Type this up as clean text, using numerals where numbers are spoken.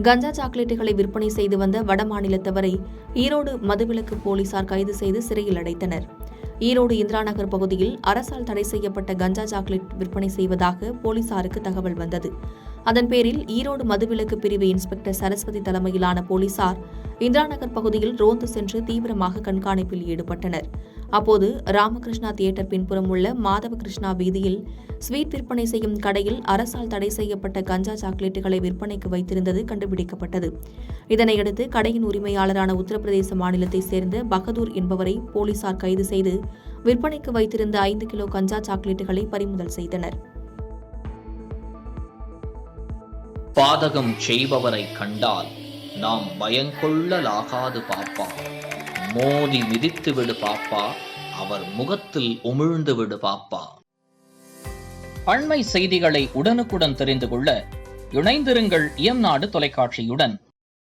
கஞ்சா சாக்லேட்டுகளை விற்பனை செய்து வந்த வடமாநிலத்தவரை ஈரோடு மதுவிலக்கு போலீசார் கைது செய்து சிறையில் அடைத்தனர். ஈரோடு இந்திரா நகர் பகுதியில் அரசால் தடை செய்யப்பட்ட கஞ்சா சாக்லேட் விற்பனை செய்வதாக போலீசாருக்கு தகவல் வந்தது. அதன் பேரில் ஈரோடு மதுவிலக்கு பிரிவு இன்ஸ்பெக்டர் சரஸ்வதி தலைமையிலான போலீசார் இந்திரா நகர் பகுதியில் ரோந்து சென்று தீவிரமாக கண்காணிப்பில் ஈடுபட்டனர். அப்போது ராமகிருஷ்ணா தியேட்டர் பின்புறம் உள்ள மாதவ கிருஷ்ணா வீதியில் ஸ்வீட் விற்பனை செய்யும் கடையில் அரசால் தடை செய்யப்பட்ட கஞ்சா சாக்லேட்டுகளை விற்பனைக்கு வைத்திருந்தது கண்டுபிடிக்கப்பட்டது. இதனையடுத்து கடையின் உரிமையாளரான உத்தரப்பிரதேச மாநிலத்தைச் சேர்ந்த பகதூர் என்பவரை போலீசார் கைது செய்து விற்பனைக்கு வைத்திருந்த 5 கிலோ கஞ்சா சாக்லேட்டுகளை பறிமுதல் செய்தனர். பாதகம் செய்பவரை கண்டால் நாம் பயங்கொள்ளலாகாது பாப்பா. மோதி மிதித்து விடு பாப்பா, அவர் முகத்தில் உமிழ்ந்து விடு பாப்பா. அண்மை செய்திகளை உடனுக்குடன் தெரிந்து கொள்ள இணைந்திருங்கள் இயம்நாடு தொலைக்காட்சியுடன்.